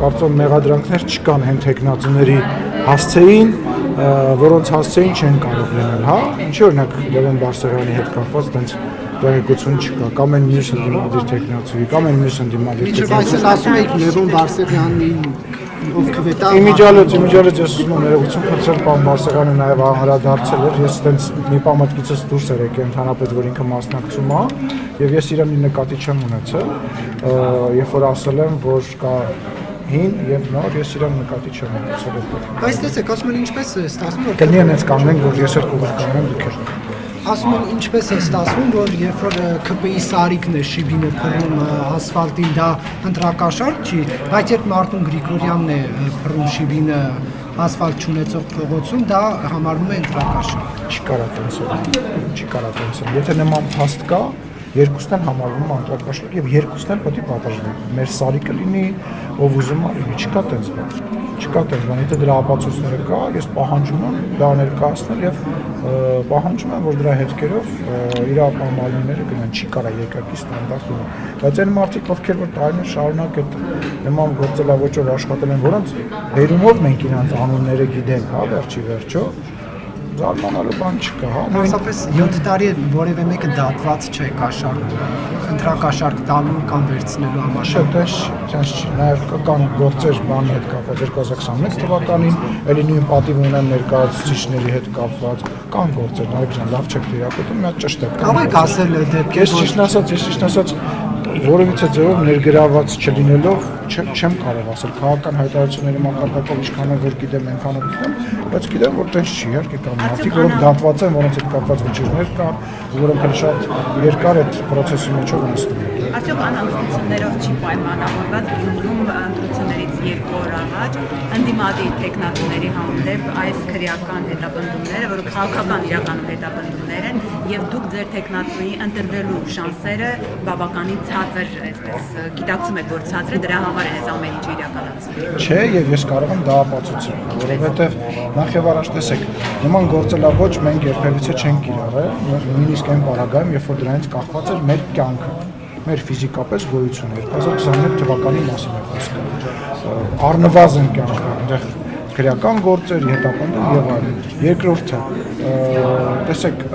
կարծում մեղադրանքներ չկան հեն տեխնացիների հասցեին, որոնց հասցեին չեն կարող լինել, հա, ինչի օրինակ Լևոն Բարսեղյանի հետ կապված տենց տեղեկություն չկա, կամ են մյուս ընդդիմադիր տեխնացուի, կամ են մյուս ընդդիմադիր տեխնացուի։ Այսօր ասում եք Լևոն Բարսեղյանին ով կվետա։ Իմիջիալից ես ուզում եմ ներողություն խնդրել, պարոն Բարսեղյանը նաև անդրադարձել էր, ես տենց մի բան մտքիցս դուրս էր եկել ընդհանրապես, որ ինքը մասնակցում է, եւ ես իրեն նկատի չեմ ունեցել, երբ որ ասել եմ, որ կա հին եւ նոր, ես իրեն նկատի չեմ ունեցել այդտեղ։ Բայց տեսեք, ասում են ինչպես է ստացվում, որ կլինի այնպես կանենք, որ ես էլ կողեր կանեմ դուք։ Ասում են ինչպես է ստացվում, որ երբ որ ԿՊ-ի սարիկն է շիբինը փռնում ասֆալտին, դա ընտրակաշարք չի, բայց երբ Մարտուն Գրիգորյանն է փռում շիբինը ասֆալտ չունեցող փողոցում, դա համարվում է ընտրակաշարք։ Չի կարա տենց։ Եթե նման փաստ կա, երկուսն են համարվում ընտրակաշարք եւ երկուսն էլ պետք է պատժվեն։ Մեր սարիկը լինի, ով ուզում է լինի, չկա տենց բան, եթե դրա ապացույցները կա, ես պահանջում եմ դա ներկայացնել եւ պահանջում եմ, որ դրա հետքերով իրապահմանիները գնան, չի կարա երկակի ստանդարտ լինի։ Բայց այն մարդիկ, ովքեր որ տարիներ շարունակ այդ նման գործելավոճով աշխատել են, որոնց բերումով մենք իրանց անունները գիտենք, հա, վերջո զարմանալու բան չկա, հա։ Մասապես 7 տարի որևէ մեկը դատված չէ կաշառք, ընտրակաշառք տալու կամ վերցնելու համար։ Չէ, տես չի, նաև կան գործեր բանի հետ կապված 2021 թվականին, էլի նույն պատիվ ունեն ներկայացուցիչների հետ կապված, կան գործեր, նայեք, լավ չեք դերակոտում, մի հատ ճշտ է։ Կարող եք ասել դեպքի, ես ճիշտ ասած որևիցե ձևով ներգրաված չլինելով չեմ կարող ասել քաղաքական հայտարարությունների մակարդակով ինչքան է որ գիտեմ այնքան գիտեմ, բայց գիտեմ որ տենց չի, իհարկե կան մարդիկ, որոնք դատված են, որոնց հետ կապված վճիռներ կան, որոնք էլ շատ երկար այդ process-ի մեջով նստում են։ Արդյոք անհանգստություններով չի պայմանավորված Գյումրում ընտրություններից 2 օր առաջ ընդդիմադիր տեխնացիների հանդեպ այս քրեական հետապնդումները, որոնք քաղաքական իրականում հետապնդումներ են, եւ դուք ձեր տեխնացուի ընտրվելու շանսերը բավականին ցածր, այսպես գիտակցում եք, որ ցածր է, դրա համար է այս ամեն ինչը իրականացվում։ Չէ, եւ ես կարող եմ դա ապացուցել, որովհետեւ նախ եւ առաջ տեսեք, նման գործելավոճ մենք երբևիցե չենք կիրառել, նույնիսկ այն բaragայում, երբ որ դրանից կախված էր մեր կյանքը, մեր ֆիզիկապես գոյությունը 2021 թվականի մասին է խոսքը։ Առնվազն կյանքը, այնտեղ քրեական գործեր, հետապնդում եւ այլն։ Երկրորդը, տեսեք,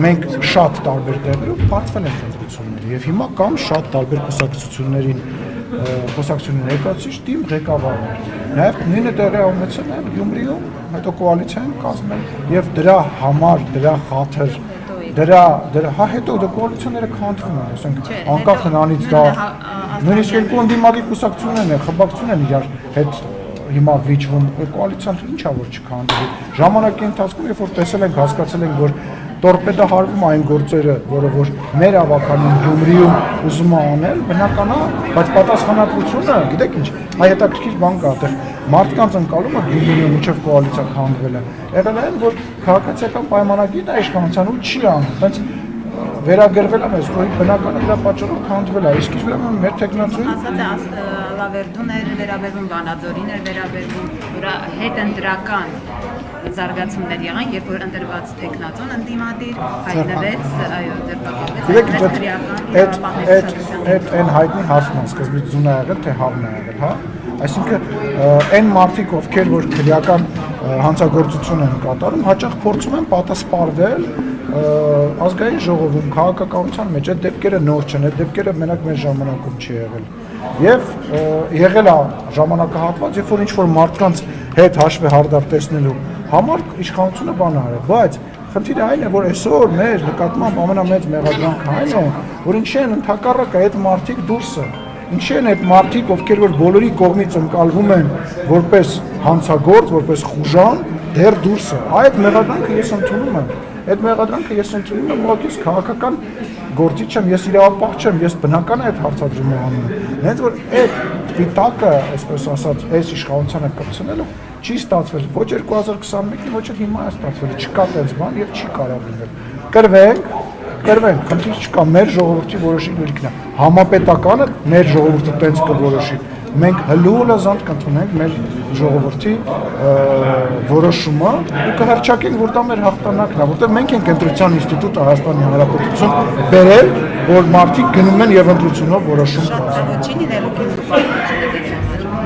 մենք շատ տարբեր տեղերով պարտվել ենք ընտրությունների եւ հիմա կան շատ տարբեր խոսակցությունների ներկայացուցիչ թիմ ղեկավարներ։ Նաեւ նույնը տեղի ունեցել են Գյումրիում, հետո կոալիցիա են կազմել եւ դրա համար, դրա խաթր հա հետո դա կոալիցիաները քանդվում են, ասենք անկախ նրանից դա նույնիսկ երկու ընդդիմադիր կուսակցություններն են, խմբակցություններն են իրար հետ հիմա վիճվում, կոալիցիան ինչա որ չքանդվի։ Ժամանակի ընթացքում երբ որ տեսել ենք, հասկացել ենք, որ տորպեդահարվում այն գործերը, որը որ մեր ավականին Գյումրիում ուզում է անել, բնական է, բայց պատասխանատվությունը, գիտեք ինչ, այ հետաքրքիր բան կա, այդտեղ մարդկանց ընկալումը Գյումրիում միջև կոալիցիա քանդվել է։ Եղել է այն, որ քաղաքացիական պայմանագիրը իշխանության ու չի անում, բայց վերագրվել է մեզ, որ բնական է դրա պատճառով քանդվել է, իսկ ուրեմն մեր տեխնացուին ասած է Լավերդուն էր վերաբերվում, Վանաձորին էր վերաբերվում, որ հետընտրական զարգացումներ եղան, երբ որ ընտրված տեխնացուն ընդդիմադիր հայտնվեց, այո, դերպատիվ այդ այն հայտնի հարցն է, սկզբից ձուն է եղել, թե հավն է եղել, հա? Այսինքն այն մարդիկ, ովքեր որ քրեական հանցագործություն են կատարում, հաճախ փորձում են պատասխանվել ազգային ժողովում, քաղաքականության մեջ, այդ դեպքերը նոր չեն, այդ դեպքերը մենակ մեր ժամանակում չի եղել։ Եվ եղել է ժամանակահատված, երբ որ ինչ-որ մարդկանց հետ հաշվի հարդար տեսնելու համար իշխանությունը բան արել, բայց խնդիրը այն է, որ այսօր մեր նկատմամբ ամենամեծ մեղադրանքը այն է, որ ինչի են ընդհակառակը այդ մարդիկ դուրսը, ինչի են այդ մարդիկ, ովքեր որ բոլորի կողմից ընկալվում են որպես հանցագործ, որպես խուժան, դեռ դուրսը։ Այդ մեղադրանքը ես ընդունում եմ։ Այդ մեղադրանքը ես ընդունում եմ, որ ես քաղաքական գործիչ եմ, ես իրավապահ չեմ, ես բնական է այդ հարցադրումը անում եմ։ Հենց որ այդ սպիտակը, այսպես ասած, այս իշխանությանը կպցնելու չի ստացվել ոչ 2021-ին, ոչ էլ հիմա է ստացվել, չկա տենց բան եւ չի կարող լինել։ Կրվենք, խնդիր չկա, մեր ժողովրդի որոշի դիրքն է։ Համապետականը մեր ժողովուրդը տենց կորոշի։ Մենք հլուլազանդ կընդունենք մեր ժողովրդի որոշումը ու կհռչակենք, որ դա մեր հաղթանակն է, որտեղ մենք ենք ընտրության ինստիտուտը Հայաստանի Հանրապետություն բերել, որ մարդիկ գնում են եւ ընտրությունով որոշում կայացնում։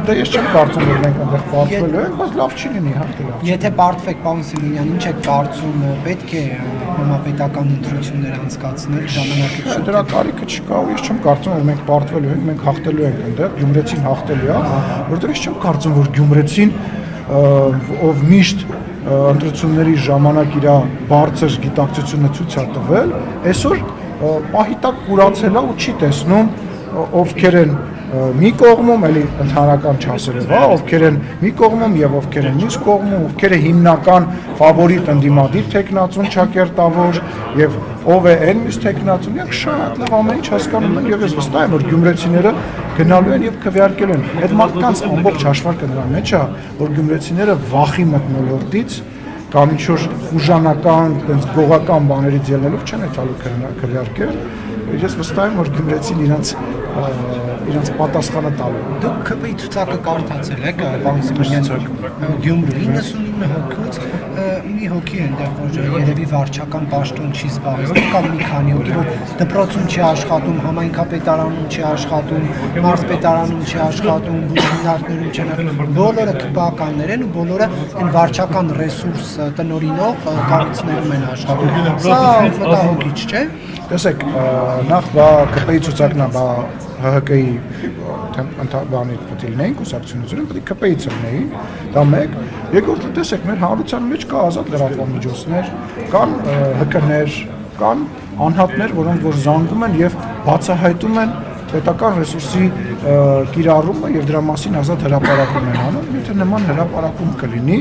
Դե ես չեմ կարծում, որ մենք այնտեղ պարտվելու ենք, բայց լավ չի լինի, հա, դե լավ։ Եթե պարտվեք, պարոն Սիմոնյան, ինչ եք կարծում, պետք է համապետական ընտրություններ անցկացնել ժամանակի շուտ։ Դրա կարիքը չկա, ու ես չեմ կարծում, որ մենք պարտվելու ենք, մենք հաղթելու ենք այնտեղ, Գյումրեցին հաղթելու է, որտեղ ես չեմ կարծում, որ Գյումրեցին ով միշտ ընտրությունների ժամանակ իր բարձր գիտակցությունը ցույց է տվել, այսօր պահի տակ կուրացել է ու չի տեսնում ովքեր են մի կողմում, էլի ընդհանրական չասելով, հա, ովքեր են մի կողմում եւ ովքեր են մյուս կողմում, ովքեր է հիմնական ֆավորիտ ընդդիմադիր տեխնացուն ճակերտավոր եւ ով է այն մյուս տեխնացուն, իրանք շատ լավ ամեն ինչ հասկանում են եւ ես վստահ եմ, որ գյումրեցիները գնալու են եւ քվեարկելու են։ Այդ մարդկանց ամբողջ հաշվարկը դրա մեջ է, որ գյումրեցիները վախի մտնոլորտից կամ ինչ-որ ուժանական, այդպես գողական բաներից ելնելով չեն այդալու քվեարկել։ Ես վստահ եմ, որ գյումրեցին իրենց պատասխանը տալու։ Դուք ԿՊ-ի ցուցակը կարդացել եք, պարոն Սիմոնյան, Գյումրու 99 հոգուց մի հոգի այնտեղ, որ երևի վարչական պաշտոն չի զբաղեցնում, կամ մի քանի հոգի, որ դպրոցում չի աշխատում, համայնքապետարանում չի աշխատում, մարզպետարանում չի աշխատում, բուժնարներում չեն, բոլորը ԿՊ-ականներ են ու բոլորը այն վարչական ռեսուրս տնօրինող կառույցներում են աշխատում։ Սա վտահոգիչ չէ։ Տեսեք, նախ ԿՊ-ի ցուցակն է, ՀՀԿ-ի բանի պետք է լինեին, կուսակցությունները պետք է ԿՊ-ից լինեին, դա մեկ։ Երկրորդը տեսեք, մեր հանրության մեջ կա ազատ լրատվամիջոցներ, կան ՀԿ-ներ, կան անհատներ, որոնք որ զանգում են եւ բացահայտում են պետական ռեսուրսի կիրառումը եւ դրա մասին ազատ հրապարակում են անում, եթե նման հրապարակում կլինի,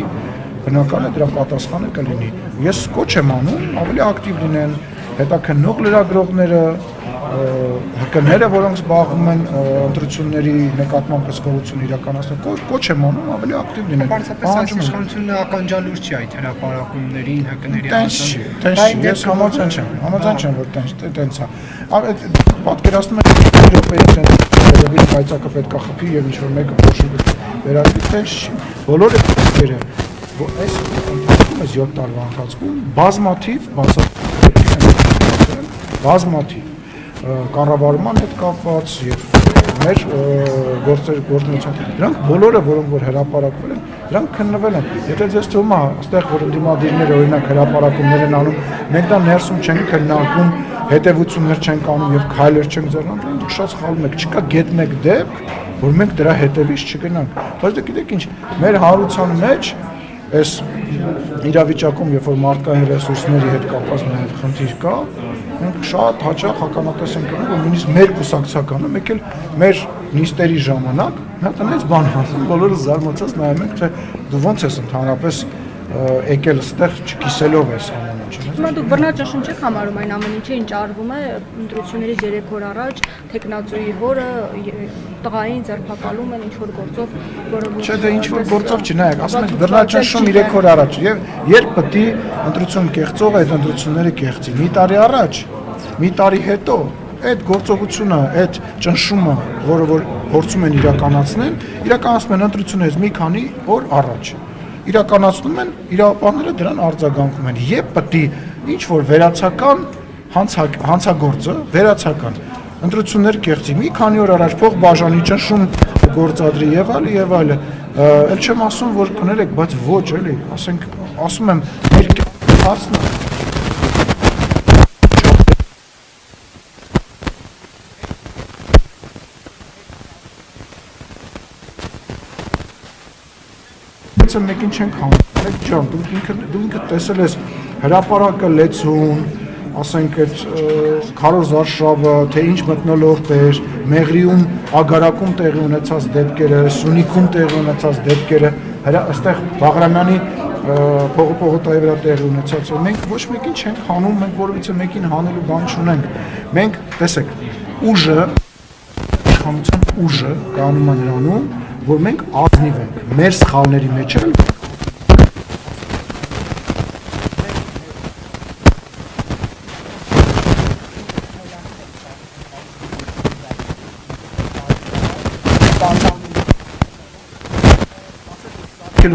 բնական է դրա պատասխանը կլինի։ Ես կոչ եմ անում, ավելի ակտիվ լինեն հետաքննող լրագրողները, ՀԿ-ները, որոնք զբաղվում են ընտրությունների նկատմամբ հսկողություն իրականացնող, կոչ եմ անում ավելի ակտիվ լինեն։ Պարզապես այս իշխանությունը ականջալուր չի այդ հրապարակումներին, ՀԿ-ների Տենց չի, ես համաձայն չեմ, որ տենց է։ Պատկերացնում եք րոպեի տենց կայծակը պետք է խփի եւ ինչ-որ մեկը փոշի վերածի, տենց չի։ Բոլորը պետքերը, որ այս ընթացքում 7 տարվա ընթացքում բազմաթիվ կառավարման հետ կապված եւ մեր գործունեության դրանք բոլորը, որոնք որ հրապարակվել են, դրանք քննվել են։ Եթե ձեզ թվում է, այստեղ որ ընդդիմադիրները օրինակ հրապարակումներ են անում, մենք դա ներսում չենք քննարկում, հետևություններ չենք անում եւ քայլեր չենք ձեռնարկում, դուք շատ սխալվում եք, չկա գետ մեկ դեպք, որ մենք դրա հետևից չգնանք։ Բայց դե գիտեք ինչ, մեր հարության մեջ այս իրավիճակում, երբ որ մարդկային ռեսուրսների հետ կապված նաև խնդիր կա, մենք շատ հաճախ ականատես ենք անում, որ նույնիսկ մեր կուսակցականը, մեկ էլ մեր նիստերի ժամանակ մի հատ այնպես բան ասում, բոլորը զարմացած նայում ենք, թե դու ո՞նց ես ընդհանրապես եկել այստեղ չկիսելով այս ամեն ինչը։ Հիմա դուք բռնաճնշն չեք համարում այն ամեն ինչը, ինչ արվում է ընտրություններից 3 օր առաջ, տեխնացուի հորը տղային ձերբակալում են ինչ-որ գործով, որը Չէ, դե ինչ-որ գործով չնայեք, ասում եք բռնաճնշում 3 օր առաջ, եւ երբ պետք է ընտրություն կեղծողը այդ ընտրությունները կեղծի, մի տարի առաջ, մի տարի հետո այդ գործողությունը, այդ ճնշումը, որը որ փորձում են իրականացնում են ընտրություններից մի քանի օր առաջ։ Իրականացնում են, իրավապահները դրան արձագանքում են եւ պետք է ինչ որ վերացական հանցագործը, վերացական ընտրություններ կեղծի մի քանի օր առաջ փող բաժանի ճնշում գործադրի եւ այլ, ել չեմ ասում որ կներեք, բայց ոչ էլի, ասում եմ մեր հարցն է մեկին չենք համարել, ջան, դու ինքդ տեսել ես հրապարակը լեցուն, ասենք այդ Քարոզ Վարշավը, թե ինչ մթնոլորտ էր, Մեղրիում ագարակում տեղի ունեցած դեպքերը, Սյունիքում տեղի ունեցած դեպքերը, այստեղ Բաղրամյանի փողոպողոտայի վրա տեղի ունեցած, մենք ոչ մեկին չենք հանում, մենք որովհետեւ մեկին հանելու բան չունենք։ Մենք, տեսեք, ուժը, իշխանության ուժը կանում է նրանում, որ մենք ազնիվ ենք, մեր սխալների մեջ էլ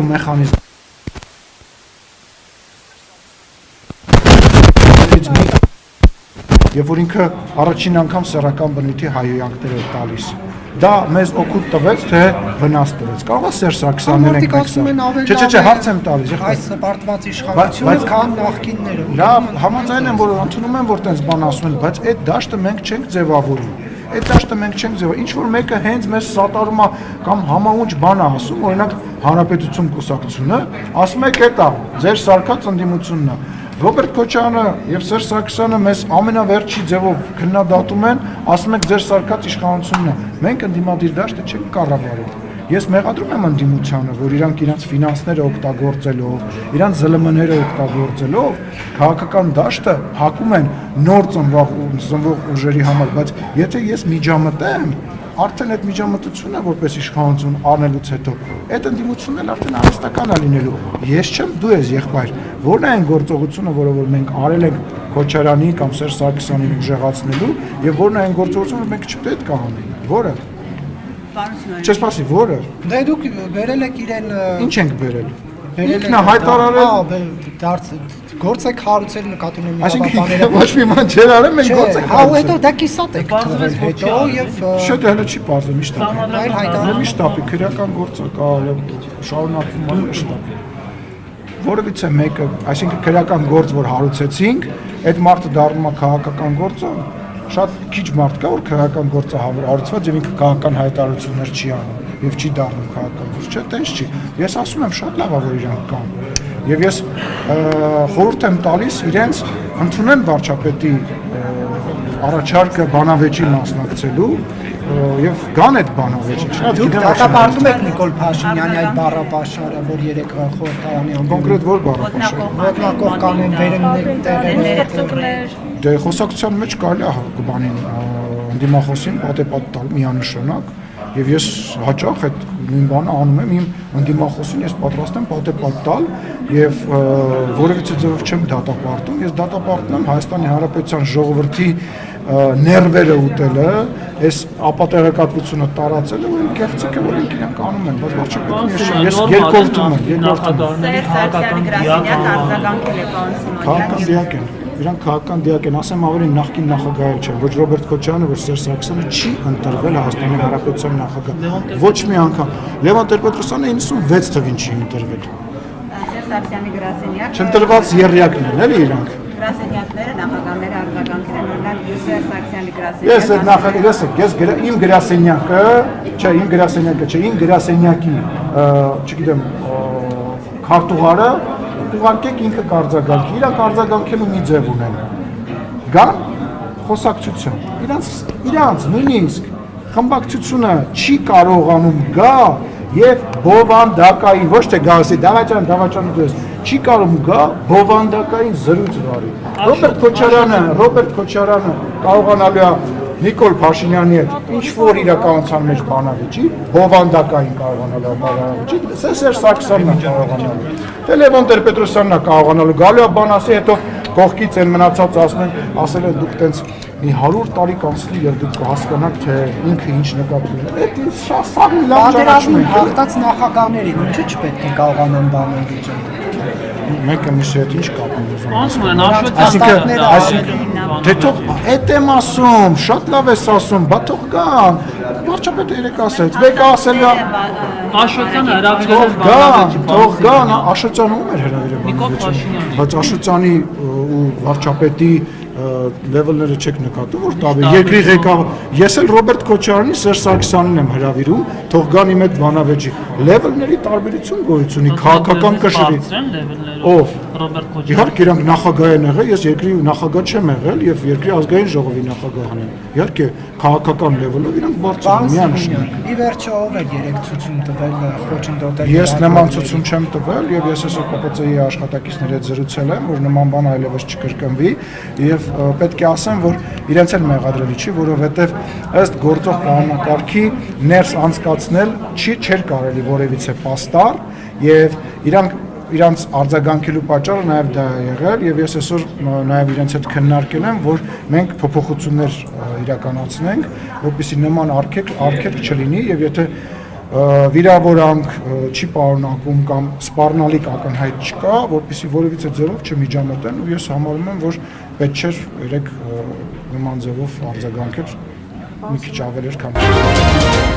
մեխանիզմ Եվ որ ինքը առաջին անգամ սեռական բնույթի հայհոյանքներ է տալիս դա մեզ օգուտ տվեց, թե վնաս տվեց։ Կարող է Սերժ Սարգսյանն ենք մենք։ Չէ, հարց եմ տալիս։ Այս պարտված իշխանությունը կան նախկինները։ Լավ, համաձայն եմ, որ ընդունում եմ, որ տենց բան ասում են, բայց այդ դաշտը մենք չենք ձևավորում։ Այդ դաշտը մենք չենք ձևավորում։ Ինչ որ մեկը հենց մեզ սատարում է կամ համաունչ բան է ասում, օրինակ Հանրապետություն կուսակցությունը, ասում է կետա, ձեր սարկած ընդդիմությունն է։ Ռոբերտ Քոչարյանը եւ Սերժ Սարգսյանը մեզ ամենավերջի ձևով քննադատում են, ասում են ձեր սարկած իշխանությունն է։ Մենք ընդդիմադիր դաշտը չենք կառավարել։ Ես մեղադրում եմ ընդդիմությանը, որ իրանք իրենց ֆինանսները օգտագործելով, իրանք ԶԼՄ-ները օգտագործելով, քաղաքական դաշտը հակում են նոր ծնվող ուժերի համար, բայց եթե ես միջամտեմ, արդեն այդ միջամտությունը որպես իշխանություն անելուց հետո, այդ ընդդիմությունն էլ արդեն արհեստական է լինելու։ Ես չեմ, դու ես եղբայր, որն է այն գործողությունը, որը որ մենք արել ենք Քոչարյանի կամ Սերժ Սարգսյանին ուժեղացնելու, եւ որն է այն գործողությունը, որ մենք չպետք է անենք, որը Չես սպասի, որը։ Դե դուք վերել եք իրեն Ինչ ենք վերել։ Ինքն է հայտարարել գործ եք հարուցել նկատի ունեմ Այսինքն ոչ մի ման չեր արել, մենք գործ ենք հարուցել։ Հետո դա կիսատ եք թողել հետո եւ Շատ հələ չի բարձր միշտ։ Այլ հայտարարել միշտ ապի քրեական գործը կա, շարունակվում է շտապ։ Որովհետեւ մեկը, այսինքն քրեական գործ, որ հարուցեցինք, այդ մարդը դառնում է քաղաքական գործը, շատ քիչ մարդ կա, որ քաղաքական գործը հարուցված եւ ինքը քաղաքական հայտարարություններ չի անում եւ չի դառնում քաղաքական գործ, չէ, տենց չի։ Ես ասում եմ շատ լավ է, որ իրանք կան։ Եվ ես խորհուրդ եմ տալիս իրենց ընդունեն վարչապետի առաջարկը բանավեճի մասնակցելու եւ կան այդ բանավեճը։ Դուք դատապարտում եք Նիկոլ Փաշինյանի այդ բառապաշարը, որ երեք խորհրդարանի անդամ կոնկրետ որ բառապաշար։ ոտնակող կանեն վերններ Դե խոսակցության մեջ կարելի է բանին ընդդիմախոսին պատեպատ տալ միանշանակ եւ ես հաճախ այդ նույն բանը անում եմ իմ ընդդիմախոսին ես պատրաստ եմ պատեպատ տալ եւ որևիցե ձևով չեմ դատապարտում ես դատապարտում եմ Հայաստանի Հանրապետության ժողովրդի ներվերը ուտելը այս ապատեղեկատվությունը տարածելը որ կեղծիք է որ իրանք անում են բայց վարչապետին ես երկրորդում եմ քաղաքական դիակ են Իրանք քաղաքական դիակ են, ասեմ ավելի նախկին նախագահել չեն, ոչ Ռոբերտ Քոչարյանը, ոչ Սերժ Սարգսյանը չի ընտրվել Հայաստանի Հանրապետության նախագահ։ Ոչ մի անգամ։ Լևոն Տեր-Պետրոսյանը 96 թվին չի ընտրվել։ Սերժ Սարգսյանի գրասենյակը Չընտրված եռյակն են, էլի իրանք։ Գրասենյակները նախագահները արձագանքել են օրինակ Սերժ Սարգսյանի գրասենյակը։ Ես այդ նախագահ, իմ գրասենյակը, չէ, իմ գրասենյակը, չէ, իմ գրասենյակի, չգիտեմ, քարտուղարը ուղարկեք ինքը կարձագանքի, իրանք արձագանքելու մի ձև ունեն։ Գան խոսակցություն։ Իրանց նույնիսկ խմբակցությունը չի կարողանում գա եւ բովանդակային, ոչ թե գասի, դավաճան դες, չի կարող գա բովանդակային զրույց վարի։ Ռոբերտ Քոչարյանը կարողանալու է Նիկոլ Փաշինյանի հետ ինչ որ իրականության մեջ բանավիճի, բովանդակային կարողանալու բանավիճի, Սերժ Սարգսյանն է կարողանալու։ Թե Լևոն Տեր-Պետրոսյանն է կարողանալու, գալու է բան ասի, հետո կողքից են մնացած ասել են դուք տենց մի 100 տարի կանցնի եւ դուք կհասկանաք թե ինքը ինչ նկատի ունի։ Այդ սա լավ ճանաչում է։ Հաղթած նախագահներին ինչու չպետք է կարողանան բանավիճել։ Մեկը մյուսի հետ ինչ կապ ունի։ Ասում են Աշոտյանը, Դե թող այդ եմ ասում, շատ լավ ես ասում, բա թող գան։ Վարչապետը երեք ասեց, մեկը ասել է Աշոտյանը հրավիրել է թող գան, Աշոտյանը ում էր հրավիրել Նիկոլ Փաշինյանին։ Բայց Աշոտյանի ու վարչապետի լեվելները չեք նկատում, որ տավի երկրի ղեկավար ես էլ Ռոբերտ Քոչարյանի Սերժ Սարգսյանին եմ հրավիրում, թող գան իմ այդ բանավեճի լեվելների տարբերություն գոյություն ունի քաղաքական կշռի ով Ռոբերտ Քոչարյանը իհարկե իրանք նախագահ են եղել, ես երկրի նախագահ չեմ եղել եւ երկրի ազգային ժողովի նախագահն եմ։ Իհարկե քաղաքական լեվելով իրանք բարձր են միանշանակ։ Ի վերջո ով է երեք ցուցում տվել խոչընդոտել։ Ես նման ցուցում չեմ տվել եւ ես այսօր ԿՊՑ-ի աշխատակիցների հետ զրուցել եմ, որ նման բան այլևս չկրկնվի եւ պետք է ասեմ, որ իրենց էլ մեղադրելի չի, որովհետեւ ըստ գործող կանոնակարգի ներս անցկացնել չէր կարելի որևիցե պաստառ եւ իրանց արձագանքելու պատճառը նաև դա է եղել եւ ես այսօր նաև իրենց հետ քննարկել եմ, որ մենք փոփոխություններ իրականացնենք, որպեսզի նման արգելք չլինի եւ եթե վիրավորանք չի պարունակում կամ սպառնալիք ակնհայտ չկա, որպեսզի որևիցե ձևով չմիջամտեն ու ես համարում եմ, որ պետք չէ երեք նման ձևով արձագանքել մի քիչ ավել էր, քան